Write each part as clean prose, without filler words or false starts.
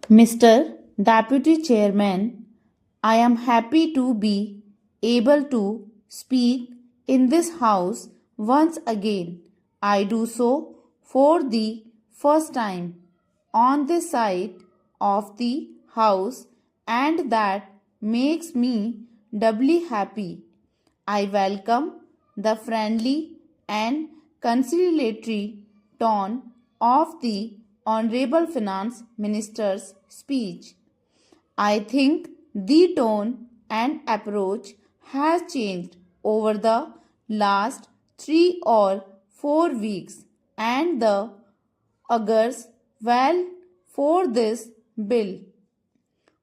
Mr. Deputy Chairman, I am happy to be able to speak in this House once again. I do so for the first time on this side of the House, and that makes me doubly happy. I welcome the friendly and conciliatory tone of the Honorable Finance Minister's speech. I think the tone and approach has changed over the last 3 or 4 weeks, and the augurs well for this bill,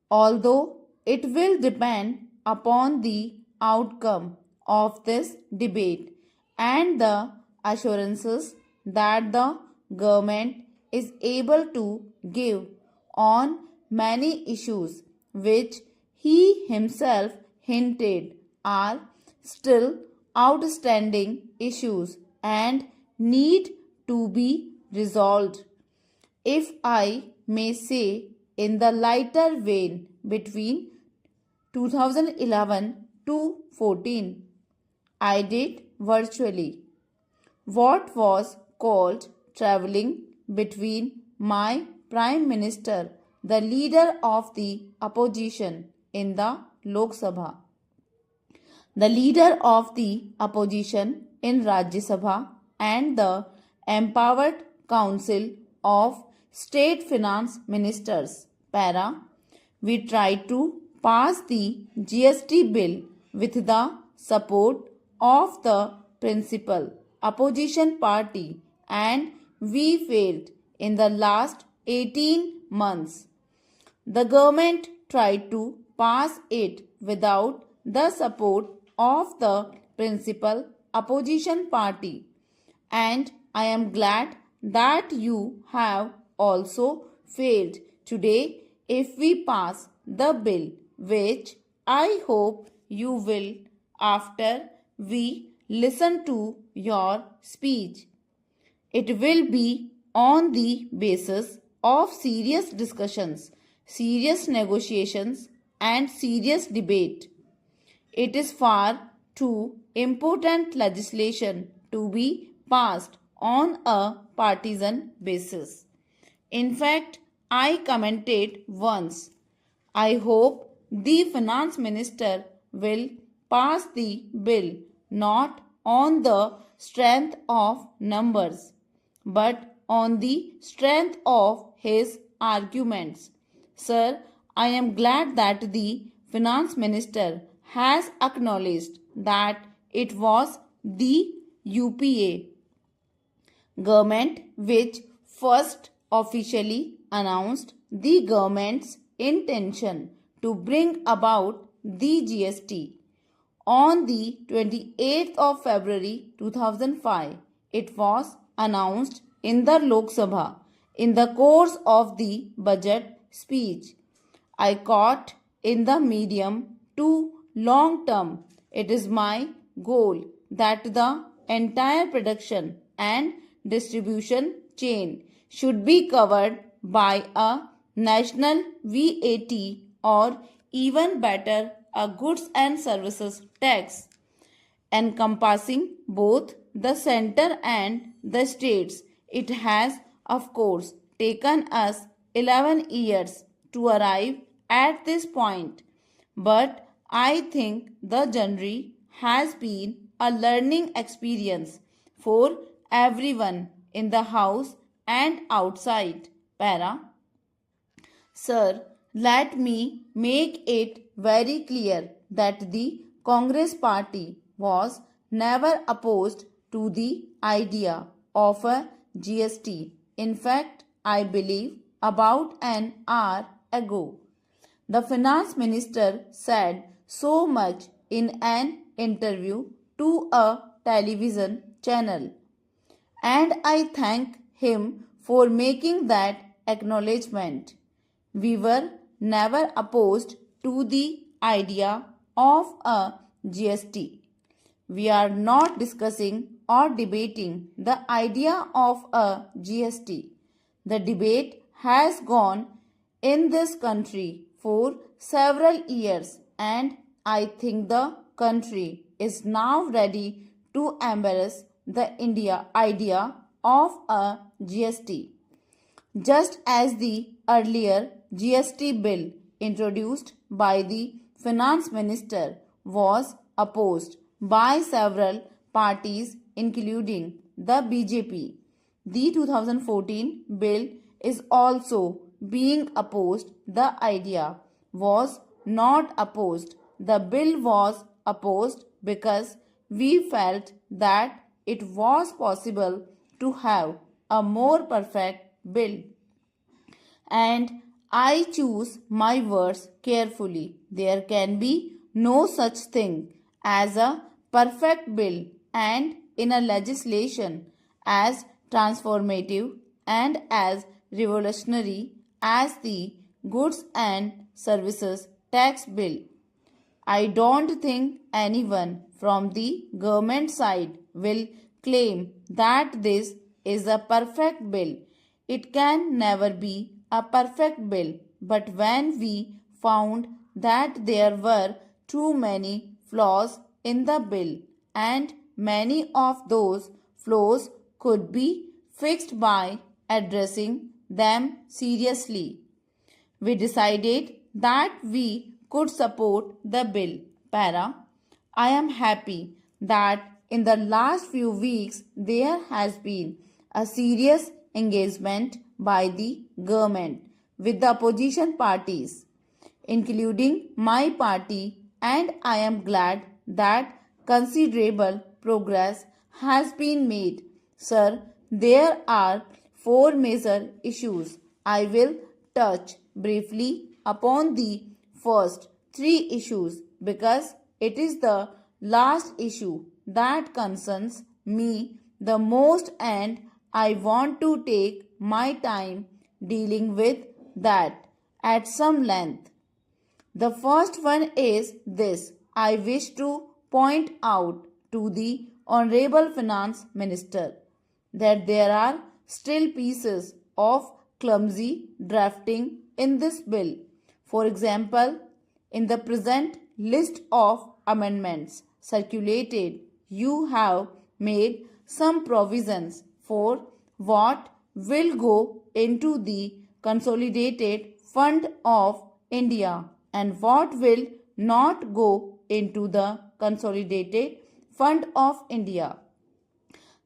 although it will depend upon the outcome of this debate and the assurances that the government is able to give on many issues which he himself hinted are still outstanding issues and need to be resolved. If I may say, in the lighter vein, between 2011 to 14, I did virtually what was called traveling between my Prime Minister, the leader of the opposition in the Lok Sabha, the leader of the opposition in Rajya Sabha, and the empowered Council of State Finance Ministers. Para, we tried to pass the GST bill with the support of the principal opposition party, and we failed in the last 18 months. The government tried to pass it without the support of the principal opposition party, and I am glad that you have also failed today if we pass the bill, which I hope you will after we listen to your speech. It will be on the basis of serious discussions, serious negotiations, and serious debate. It is far too important legislation to be passed on a partisan basis. In fact, I commented once, I hope the finance minister will pass the bill not on the strength of numbers, but on the strength of his arguments. Sir, I am glad that the finance minister has acknowledged that it was the UPA government which first officially announced the government's intention to bring about the GST. On the 28th of February 2005, it was announced in the Lok Sabha in the course of the budget speech. I caught in the medium to long term. It is my goal that the entire production and distribution chain should be covered by a national VAT, or even better, a goods and services tax, encompassing both the center and the states. It has, of course, taken us 11 years to arrive at this point, but I think the journey has been a learning experience for everyone in the house and outside. Para. Sir, let me make it very clear that the Congress party was never opposed to the idea of a GST. In fact, I believe about an hour ago, the finance minister said so much in an interview to a television channel, and I thank him for making that acknowledgement. We were never opposed to the idea of a GST. We are not discussing or debating the idea of a GST. The debate has gone in this country for several years, and I think the country is now ready to embrace the India idea of a GST. Just as the earlier GST bill introduced by the finance minister was opposed by several parties including the BJP, the 2014 bill is also being opposed. The idea was not opposed. The bill was opposed because we felt that it was possible to have a more perfect bill. And I choose my words carefully. There can be no such thing as a perfect bill, and in a legislation as transformative and as revolutionary as the Goods and Services Tax Bill, I don't think anyone from the government side will claim that this is a perfect bill. It can never be a perfect bill, but when we found that there were too many flaws in the bill, and many of those flaws could be fixed by addressing them seriously, we decided that we could support the bill. Para, I am happy that in the last few weeks there has been a serious engagement by the government with the opposition parties, including my party, and I am glad that considerable progress has been made. Sir, there are four major issues. I will touch briefly upon the first three issues because it is the last issue that concerns me the most, and I want to take my time dealing with that at some length. The first one is this. I wish to point out to the Honorable Finance Minister that there are still pieces of clumsy drafting in this bill. For example, in the present list of amendments circulated, you have made some provisions for what will go into the Consolidated Fund of India and what will not go into the Consolidated Fund of India.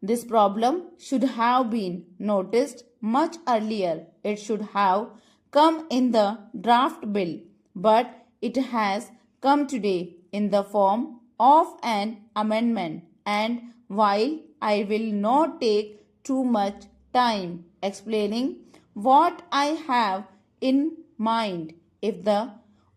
This problem should have been noticed much earlier. It should have come in the draft bill, but it has come today in the form of an amendment. And while I will not take too much time explaining what I have in mind, if the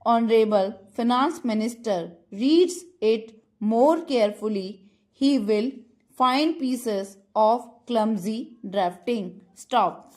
Honorable Finance Minister reads it more carefully, he will find pieces of clumsy drafting. Stop.